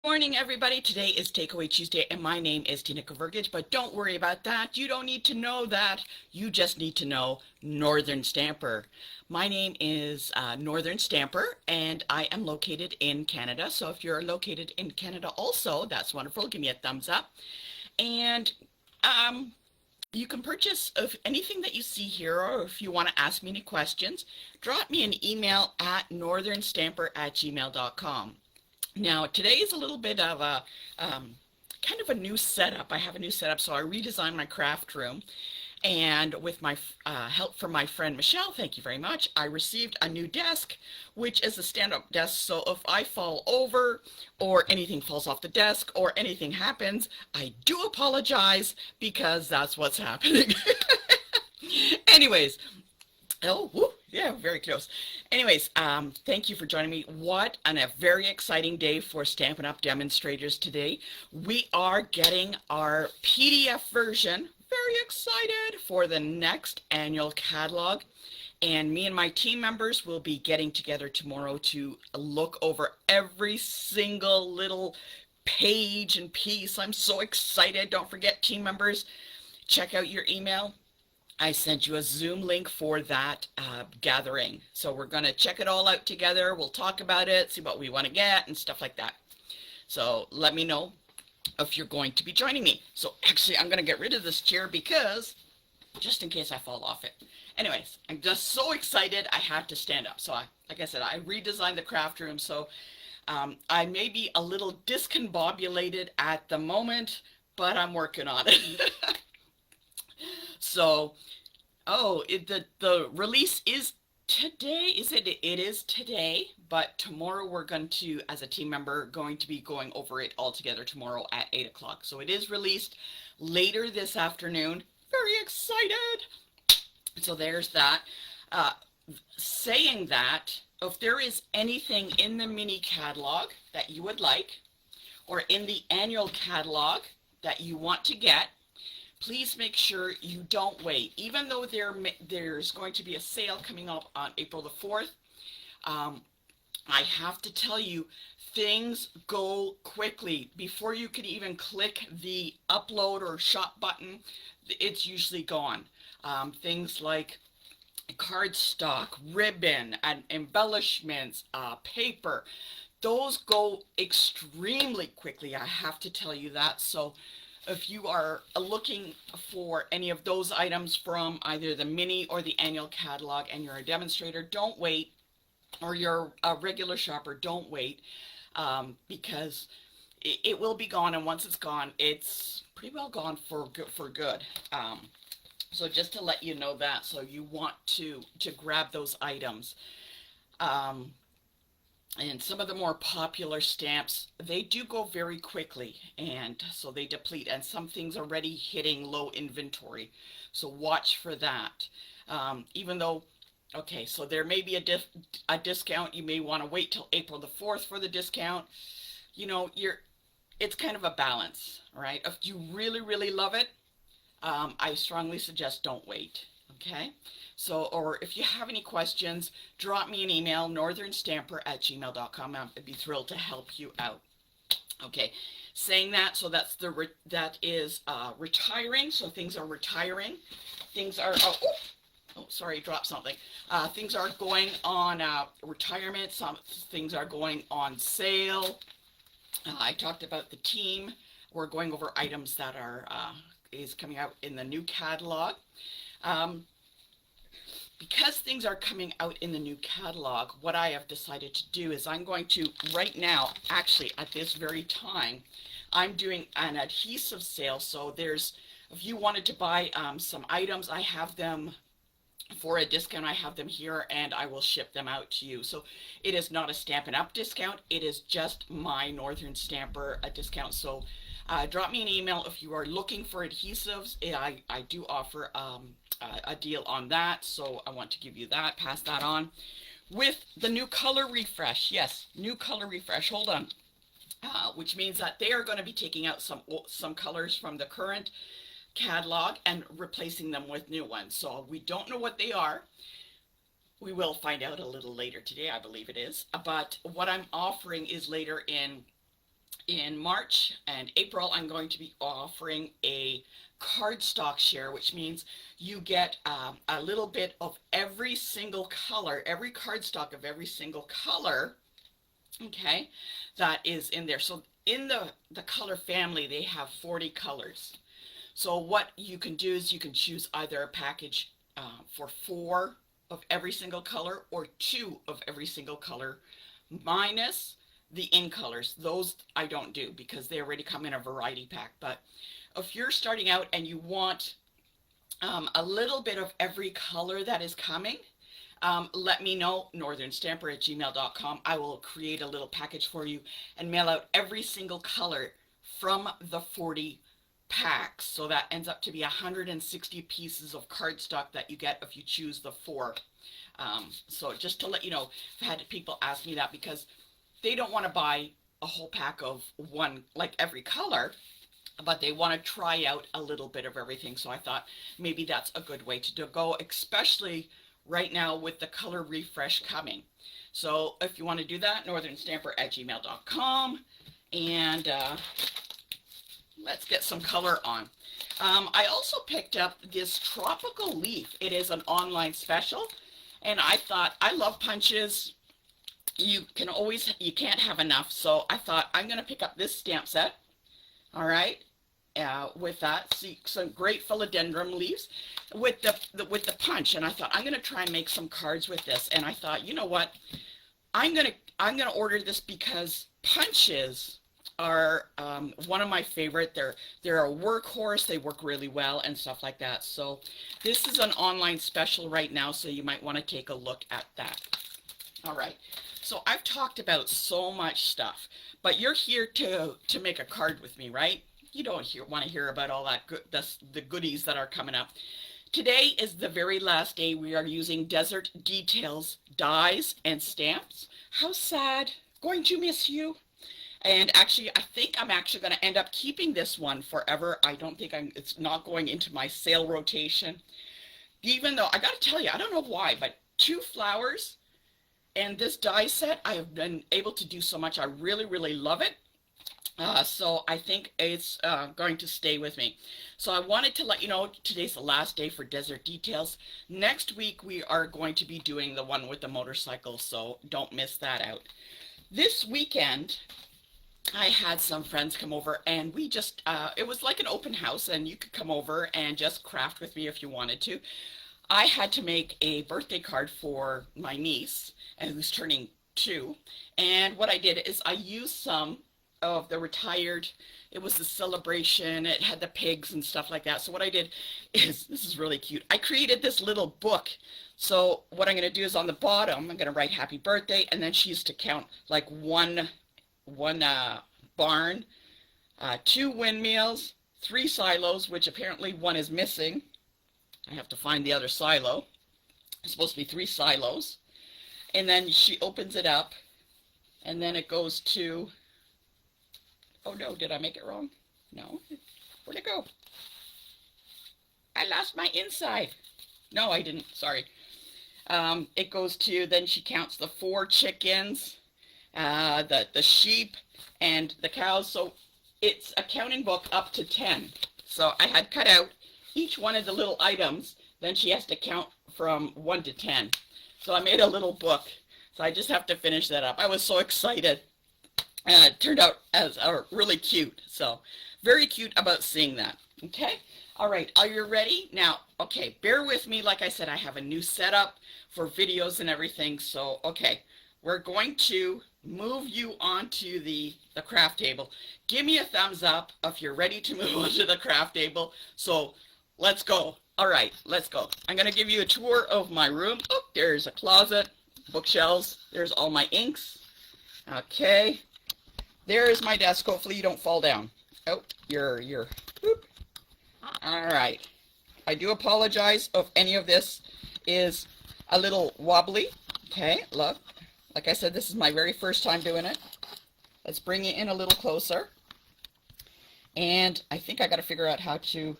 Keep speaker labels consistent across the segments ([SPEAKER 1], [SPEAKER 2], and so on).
[SPEAKER 1] Morning, everybody. Today is Takeaway Tuesday, and my name is Tina Kavergich, but don't worry about that. You don't need to know that. You just need to know Northern Stamper. My name is Northern Stamper, and I am located in Canada. So if you're located in Canada also, that's wonderful. Give me a thumbs up. And um, you can purchase of anything that you see here, or if you want to ask me any questions, drop me an email at northernstamper@gmail.com. Now, today is a little bit of a kind of a new setup. I have a new setup, so I redesigned my craft room. And with my help from my friend Michelle, thank you very much, I received a new desk, which is a stand-up desk. So if I fall over, or anything falls off the desk, or anything happens, I do apologize because that's what's happening. Anyways, oh, woo, yeah, very close. Anyways, thank you for joining me. What a very exciting day for Stampin' Up! Demonstrators today. We are getting our PDF version, very excited, for the next annual catalog. And me and my team members will be getting together tomorrow to look over every single little page and piece. I'm so excited. Don't forget, team members, check out your email. I sent you a Zoom link for that gathering. So we're going to check it all out together. We'll talk about it, see what we want to get and stuff like that. So let me know if you're going to be joining me. So actually, I'm going to get rid of this chair because just in case I fall off it. Anyways, I'm just so excited I had to stand up. So like I said, I redesigned the craft room. So I may be a little discombobulated at the moment, but I'm working on it. So the release is today. It is today, but tomorrow we're going to, as a team member, going to be going over it all together tomorrow at 8 o'clock. So it is released later this afternoon. Very excited. So there's that. Uh, Saying that, if there is anything in the mini catalog that you would like, or in the annual catalog that you want to get, please make sure you don't wait. Even though there's going to be a sale coming up on April the 4th, I have to tell you, things go quickly. Before you can even click the upload or shop button, it's usually gone. Things like cardstock, ribbon, and embellishments, paper, those go extremely quickly. I have to tell you that. So if you are looking for any of those items from either the mini or the annual catalog and you're a demonstrator, don't wait. Or you're a regular shopper, don't wait, because it will be gone, and once it's gone, it's pretty well gone for good. So just to let you know that, so you want to grab those items. Um, and some of the more popular stamps, they do go very quickly, and so they deplete, and some things are already hitting low inventory, so watch for that. Even though, okay, so there may be a discount, you may want to wait till April the 4th for the discount. You know, it's kind of a balance, right? If you really love it, I strongly suggest don't wait. Okay, so, or if you have any questions, drop me an email, northernstamper@gmail.com. I'd be thrilled to help you out. Okay, saying that, so that is retiring. So things are retiring. Things are sorry, dropped something. Things are going on retirement. Some things are going on sale. I talked about the team. We're going over items that are is coming out in the new catalog. Because things are coming out in the new catalog, what I have decided to do is I'm going to, right now, actually at this very time, I'm doing an adhesive sale. So there's, if you wanted to buy some items, I have them for a discount. I have them here and I will ship them out to you. So it is not a Stampin' Up! Discount. It is just my Northern Stamper discount. So drop me an email if you are looking for adhesives. I do offer a deal on that, so I want to give you that, pass that on. With the new color refresh, yes, new color refresh, hold on, which means that they are going to be taking out some colors from the current catalog and replacing them with new ones. So we don't know what they are. We will find out a little later today, I believe it is. But what I'm offering is later in in March and April, I'm going to be offering a cardstock share, which means you get a little bit of every single color, every cardstock of every single color, okay, that is in there. So in the color family, they have 40 colors. So what you can do is you can choose either a package for 4 of every single color or 2 of every single color, minus the in colors. Those I don't do because they already come in a variety pack. But if you're starting out and you want a little bit of every color that is coming, let me know, northernstamper@gmail.com. I will create a little package for you and mail out every single color from the 40 packs. So that ends up to be 160 pieces of cardstock that you get if you choose the 4. So just to let you know, I've had people ask me that because they don't want to buy a whole pack of one, like every color, but they want to try out a little bit of everything. So I thought maybe that's a good way to go, especially right now with the color refresh coming. So if you want to do that, northernstamper@gmail.com, and let's get some color on. I also picked up this tropical leaf. It is an online special, and I thought, I love punches. You can't have enough, so I thought I'm going to pick up this stamp set. All right, with that, see some great philodendron leaves with the punch, and I thought I'm going to try and make some cards with this. And I thought, you know what, I'm gonna order this because punches are one of my favorite. They're a workhorse. They work really well and stuff like that. So this is an online special right now, so you might want to take a look at that. All right. So I've talked about so much stuff, but you're here to make a card with me, right? You don't want to hear about all that the goodies that are coming up. Today is the very last day we are using Desert Details dies and stamps. How sad. Going to miss you. And actually, I think I'm actually going to end up keeping this one forever. I don't think it's not going into my sale rotation. Even though, I got to tell you, I don't know why, but 2 flowers and this die set, I have been able to do so much. I really, really love it. So I think it's going to stay with me. So I wanted to let you know today's the last day for Desert Details. Next week we are going to be doing the one with the motorcycle, so don't miss that out. This weekend I had some friends come over, and we just, it was like an open house, and you could come over and just craft with me if you wanted to. I had to make a birthday card for my niece, and who's turning 2. And what I did is I used some of the retired, it was the celebration, it had the pigs and stuff like that. So what I did is, this is really cute, I created this little book. So what I'm going to do is on the bottom, I'm going to write happy birthday, and then she used to count like one barn, 2 windmills, 3 silos, which apparently one is missing. I have to find the other silo. It's supposed to be 3 silos. And then she opens it up, and then it goes to, oh no, did I make it wrong? No. Where'd it go? I lost my inside. No, I didn't. Sorry. It goes to, then she counts the 4 chickens, the sheep, and the cows. So it's a counting book up to 10. So I had cut out each one of the little items. Then she has to count from 1 to 10. So I made a little book. So I just have to finish that up. I was so excited. And it turned out as really cute. So very cute about seeing that. Okay. All right. Are you ready? Now, okay, bear with me. Like I said, I have a new setup for videos and everything. So, okay, we're going to move you onto the craft table. Give me a thumbs up if you're ready to move onto the craft table. So let's go. All right, let's go. I'm going to give you a tour of my room. Oh, there's a closet, bookshelves. There's all my inks. Okay. There's my desk. Hopefully you don't fall down. Oh, you're, whoop. All right. I do apologize if any of this is a little wobbly. Okay, look. Like I said, this is my very first time doing it. Let's bring it in a little closer. And I think I got to figure out how to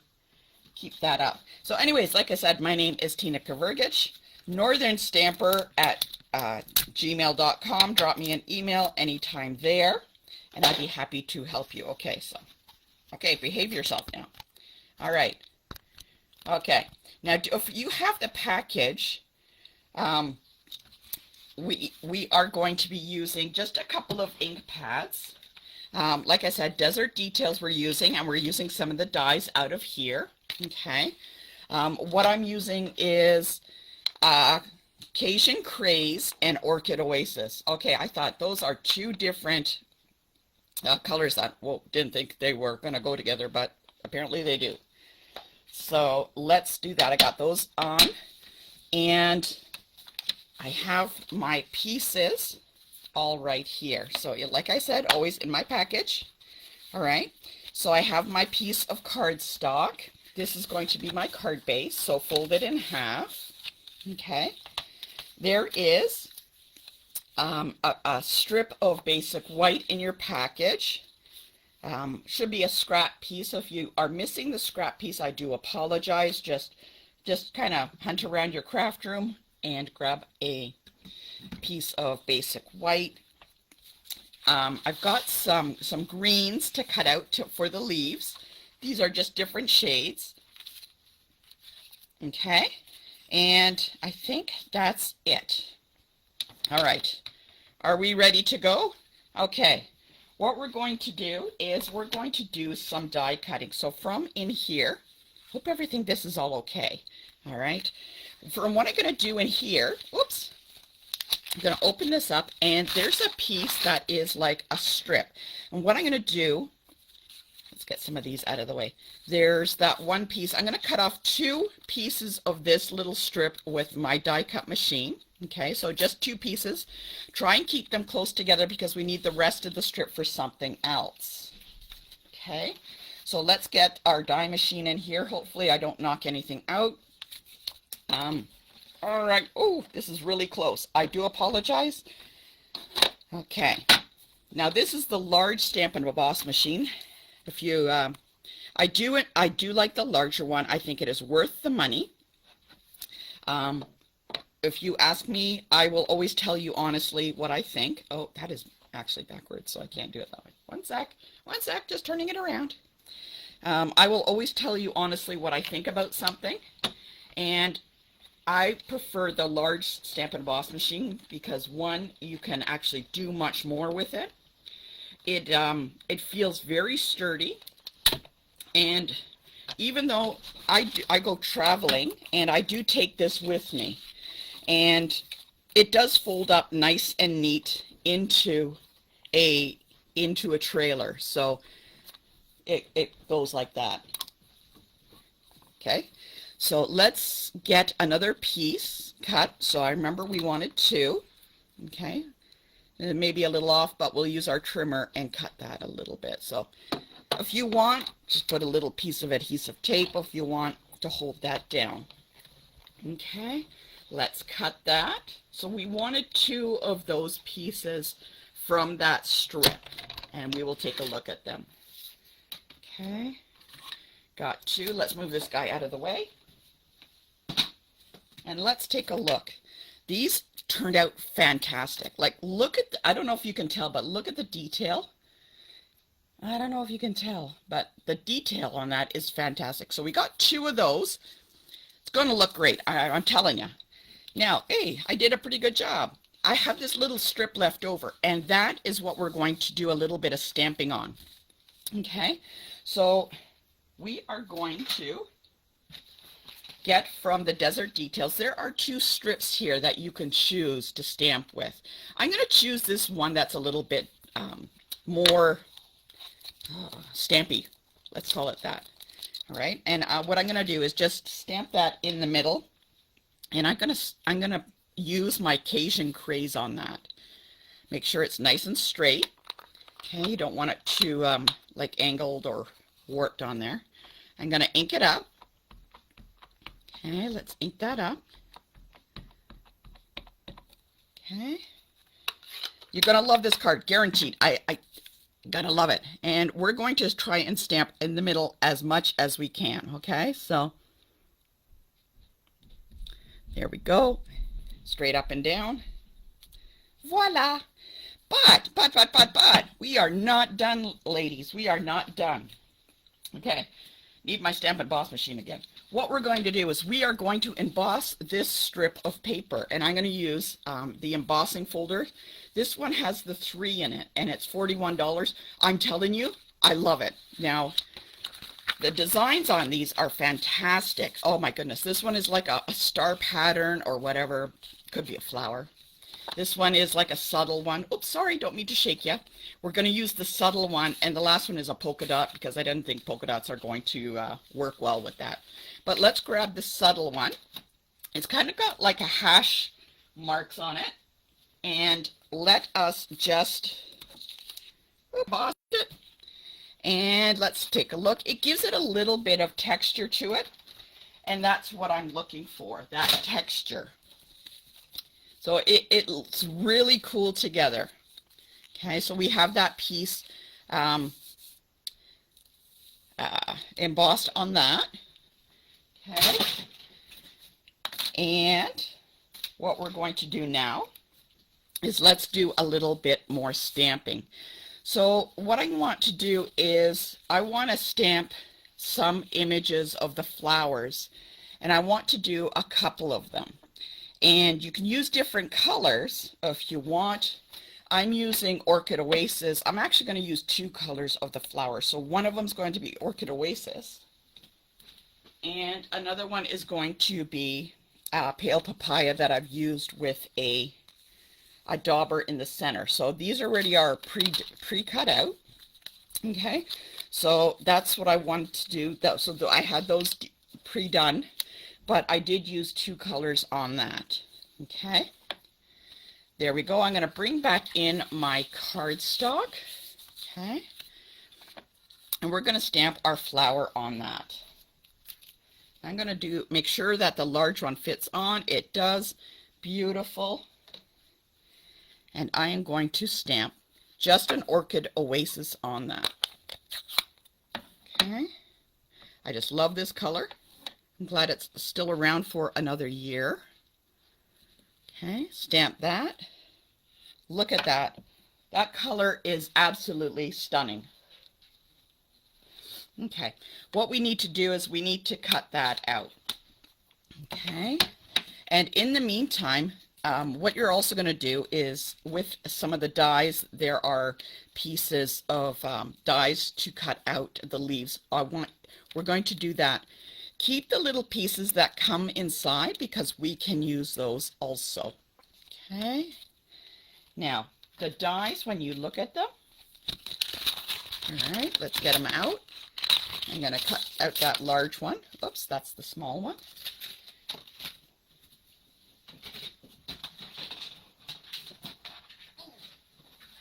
[SPEAKER 1] keep that up. So anyways, like I said, my name is Tina Kavergich, northernstamper@gmail.com. Drop me an email anytime there. and I'd be happy to help you. Okay, so, okay, behave yourself now. All right. Okay. Now, if you have the package, we are going to be using just a couple of ink pads. Like I said, Desert Details we're using, and we're using some of the dyes out of here. Okay. What I'm using is Cajun Craze and Orchid Oasis. Okay, I thought those are two different colors that, well, didn't think they were going to go together, but apparently they do. So let's do that. I got those on, and I have my pieces all right here. So like I said, always in my package. All right. So I have my piece of cardstock. This is going to be my card base. So fold it in half. Okay. There is a strip of basic white in your package. Should be a scrap piece. If you are missing the scrap piece, I do apologize. Just kind of hunt around your craft room and grab a piece of basic white. I've got some greens to cut out for the leaves. These are just different shades. Okay, and I think that's it. All right, are we ready to go? Okay, what we're going to do is we're going to do some die cutting. So from in here, hope this is all okay. All right, from what I'm going to do in here, oops, I'm going to open this up, and there's a piece that is like a strip. And what I'm going to do, let's get some of these out of the way. There's that one piece. I'm going to cut off two pieces of this little strip with my die cut machine. Okay, so just two pieces. Try and keep them close together because we need the rest of the strip for something else. Okay, so let's get our die machine in here. Hopefully I don't knock anything out. All right. Oh, this is really close. I do apologize. Okay. Now this is the large Stampin' Emboss machine. If you, I do like the larger one. I think it is worth the money. If you ask me, I will always tell you honestly what I think. Oh, that is actually backwards, so I can't do it that way. One sec, just turning it around. I will always tell you honestly what I think about something, and I prefer the large Stampin' Emboss machine because one, you can actually do much more with it. It feels very sturdy, and even though I go traveling and I do take this with me, and it does fold up nice and neat into a trailer. So it goes like that. Okay. So let's get another piece cut. So I remember we wanted two. Okay. And maybe a little off, but we'll use our trimmer and cut that a little bit. So if you want, just put a little piece of adhesive tape if you want to hold that down. Okay. Let's cut that. So we wanted two of those pieces from that strip, and we will take a look at them. Okay. Got two. Let's move this guy out of the way. And let's take a look. These turned out fantastic. Like, look at, I don't know if you can tell, but look at the detail. I don't know if you can tell, but the detail on that is fantastic. So we got two of those. It's going to look great. I'm telling you. Now, hey, I did a pretty good job. I have this little strip left over, and that is what we're going to do a little bit of stamping on. Okay, so we are going to get from the Desert Details. There are two strips here that you can choose to stamp with. I'm going to choose this one that's a little bit more stampy. Let's call it that. All right, and what I'm going to do is just stamp that in the middle. And I'm gonna use my Cajun Craze on that. Make sure it's nice and straight. Okay, you don't want it too like angled or warped on there. I'm gonna ink it up. Okay, let's ink that up. Okay, you're gonna love this card, guaranteed. I gonna love it. And we're going to try and stamp in the middle as much as we can. Okay, so. There we go. Straight up and down. Voila. But, we are not done, ladies. We are not done. Okay, need my stamp emboss machine again. What we're going to do is we are going to emboss this strip of paper, and I'm going to use the embossing folder. This one has the 3 in it, and it's $41. I'm telling you, I love it. Now, the designs on these are fantastic. Oh my goodness, this one is like a star pattern or whatever. Could be a flower. This one is like a subtle one. Oops, sorry, don't mean to shake you. We're going to use the subtle one, and the last one is a polka dot because I didn't think polka dots are going to work well with that. But let's grab the subtle one. It's kind of got like a hash marks on it, and let us just emboss it. And let's take a look. It gives it a little bit of texture to it, and that's what I'm looking for, that texture. So it looks really cool together. Okay, so we have that piece embossed on that. Okay, and what we're going to do now is let's do a little bit more stamping. So what I want to do is I want to stamp some images of the flowers, and I want to do a couple of them. And you can use different colors if you want. I'm using Orchid Oasis. I'm actually going to use 2 colors of the flower. So one of them is going to be Orchid Oasis, and another one is going to be Pale Papaya that I've used with a dauber in the center. So these already are pre-cut out. Okay, so that's what I wanted to do. So I had those pre-done, but I did use 2 colors on that. Okay, there we go. I'm going to bring back in my cardstock. Okay, and we're going to stamp our flower on that. I'm going to make sure that the large one fits on. It does. Beautiful. And I am going to stamp just an Orchid Oasis on that. Okay, I just love this color. I'm glad it's still around for another year. Okay, stamp that. Look at that. That color is absolutely stunning. Okay, what we need to do is we need to cut that out. Okay, and in the meantime, what you're also going to do is with some of the dies, there are pieces of dies to cut out the leaves. We're going to do that. Keep the little pieces that come inside because we can use those also. Okay, now the dies, when you look at them, all right, let's get them out. I'm going to cut out that large one. Oops, that's the small one.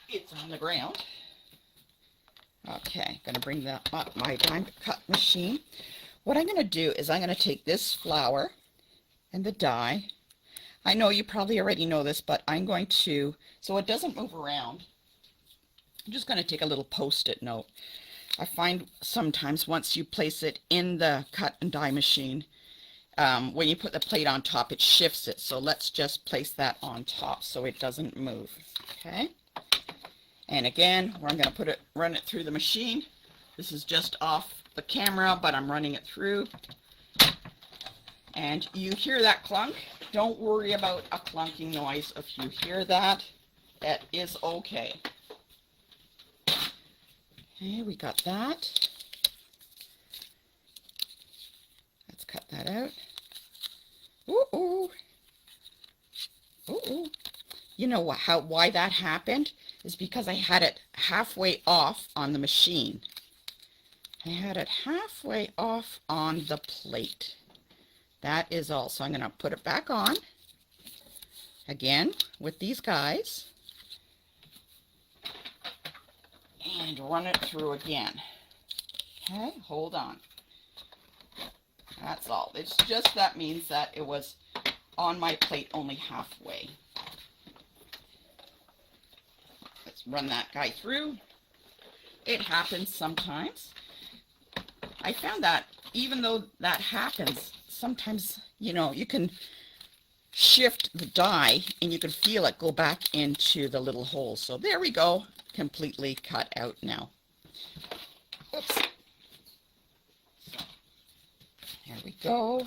[SPEAKER 1] It's on the ground. Okay, going to bring that up my die cut machine. What I'm going to do is I'm going to take this flower and the die. I know you probably already know this, but I'm going to, so it doesn't move around, I'm just going to take a little Post-it note. I find sometimes once you place it in the cut and die machine, when you put the plate on top, it shifts it. So let's just place that on top so it doesn't move. Okay. And again, I'm going to run it through the machine. This is just off the camera, but I'm running it through. And you hear that clunk? Don't worry about a clunking noise. If you hear that, that is okay. Okay, we got that. Let's cut that out. Ooh. Ooh. You know why that happened? Is because I had it halfway off on the machine. I had it halfway off on the plate. That is all. So I'm going to put it back on. Again, with these guys. And run it through again. Okay, hold on. That's all. It's just that means that it was on my plate only halfway. Let's run that guy through. It happens sometimes. I found that even though that happens, sometimes, you know, you can shift the die and you can feel it go back into the little holes. So there we go, completely cut out now. Oops. There we go.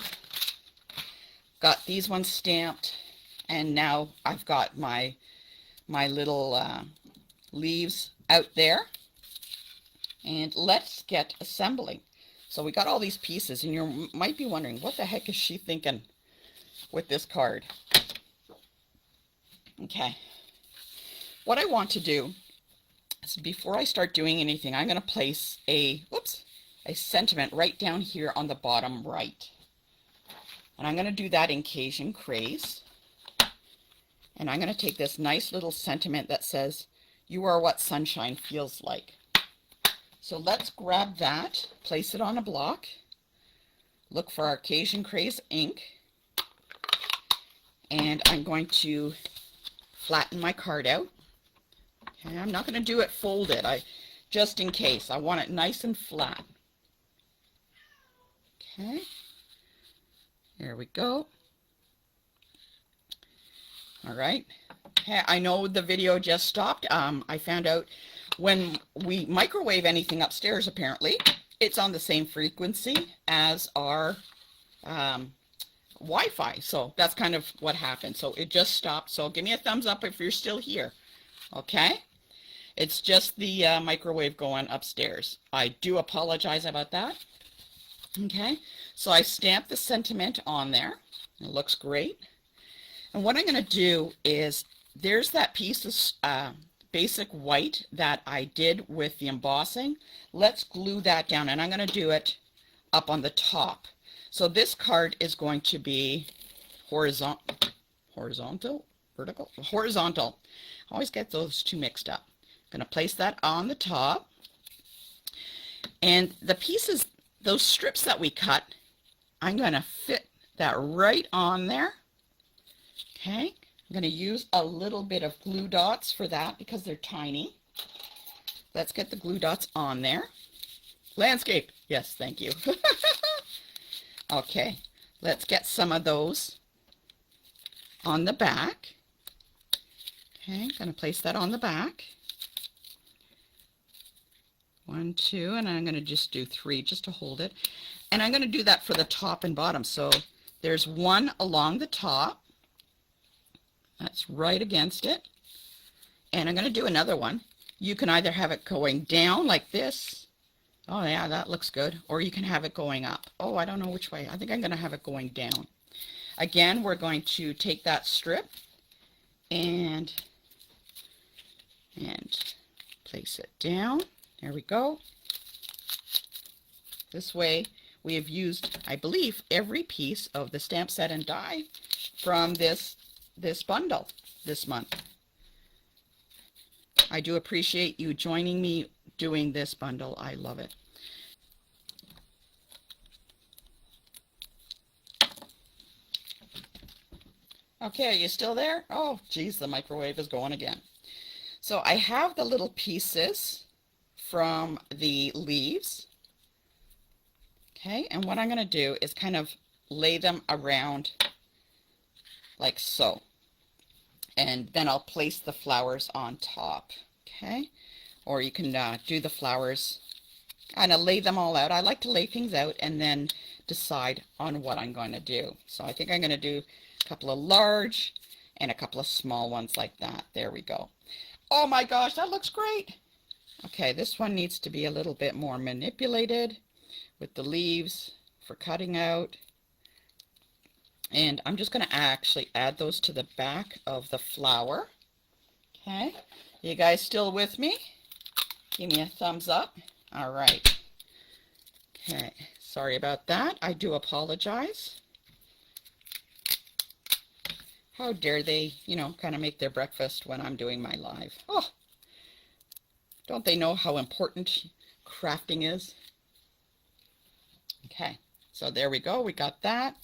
[SPEAKER 1] Got these ones stamped, and now I've got my little leaves out there. And let's get assembling. So we got all these pieces, and you might be wondering, what the heck is she thinking with this card? Okay. What I want to do is, before I start doing anything, I'm going to place a sentiment right down here on the bottom right. And I'm going to do that in Cajun Craze. And I'm going to take this nice little sentiment that says, "You are what sunshine feels like." So let's grab that, place it on a block, look for our Cajun Craze ink, and I'm going to flatten my card out. Okay, I'm not going to do it folded, just in case. I want it nice and flat. Okay, there we go. All right. Okay, I know the video just stopped. I found out when we microwave anything upstairs, apparently, it's on the same frequency as our Wi-Fi. So that's kind of what happened. So it just stopped. So give me a thumbs up if you're still here. Okay? It's just the microwave going upstairs. I do apologize about that. Okay? So I stamped the sentiment on there. It looks great. And what I'm going to do is, there's that piece of basic white that I did with the embossing. Let's glue that down, and I'm going to do it up on the top. So this card is going to be horizontal, vertical, horizontal. I always get those two mixed up. I'm going to place that on the top. And the pieces, those strips that we cut, I'm going to fit that right on there. Okay. I'm going to use a little bit of glue dots for that because they're tiny. Let's get the glue dots on there. Landscape. Yes, thank you. Okay, let's get some of those on the back. Okay, I'm going to place that on the back. 1, 2, and I'm going to just do 3 just to hold it. And I'm going to do that for the top and bottom. So there's one along the top. That's right against it. And I'm going to do another one. You can either have it going down like this. Oh yeah, that looks good. Or you can have it going up. Oh, I don't know which way. I think I'm going to have it going down. Again, we're going to take that strip and place it down. There we go. This way we have used, I believe, every piece of the stamp set and die from this bundle this month. I do appreciate you joining me doing this bundle. I love it. Okay, are you still there? Oh, geez, the microwave is going again. So I have the little pieces from the leaves. Okay, and what I'm going to do is kind of lay them around like so. And then I'll place the flowers on top. Okay, or you can do the flowers, kind of lay them all out. I like to lay things out and then decide on what I'm going to do. So I think I'm going to do a couple of large and a couple of small ones like that. There we go. Oh my gosh, that looks great. Okay, this one needs to be a little bit more manipulated with the leaves for cutting out. And I'm just going to actually add those to the back of the flower. Okay, you guys still with me? Give me a thumbs up. All right. Okay, sorry about that. I do apologize. How dare they, kind of make their breakfast when I'm doing my live. Oh, don't they know how important crafting is? Okay, so there we go. We got that.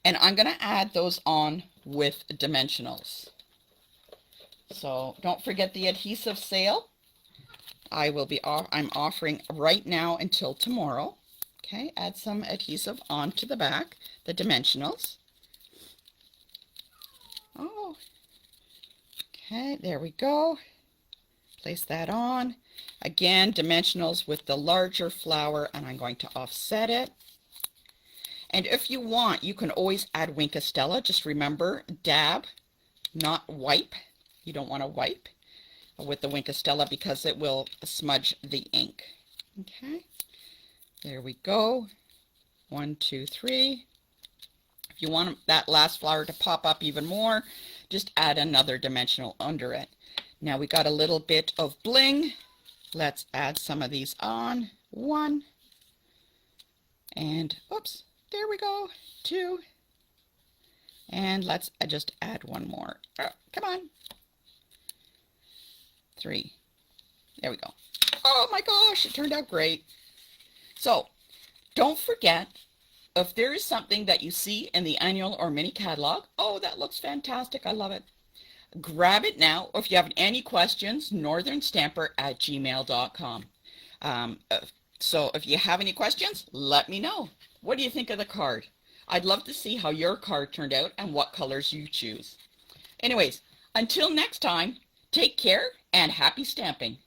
[SPEAKER 1] And I'm going to add those on with dimensionals. So don't forget the adhesive sale. I'm offering right now until tomorrow. Okay, add some adhesive onto the back, the dimensionals.
[SPEAKER 2] Oh, okay, there we go. Place that on. Again, dimensionals with the larger flower, and I'm going to offset it. And if you want, you can always add Wink of Stella. Just remember, dab, not wipe. You don't want to wipe with the Wink of Stella because it will smudge the ink. Okay, there we go. 1, 2, 3. If you want that last flower to pop up even more, just add another dimensional under it. Now we got a little bit of bling. Let's add some of these on. 1. And oops, there we go. 2. And let's just add one more. Oh, come on. 3. There we go. Oh my gosh, it turned out great. So don't forget, if there is something that you see in the annual or mini catalog, oh, that looks fantastic, I love it, grab it now. Or if you have any questions, northernstamper@gmail.com. So if you have any questions, let me know. What do you think of the card? I'd love to see how your card turned out and what colors you choose. Anyways, until next time, take care and happy stamping.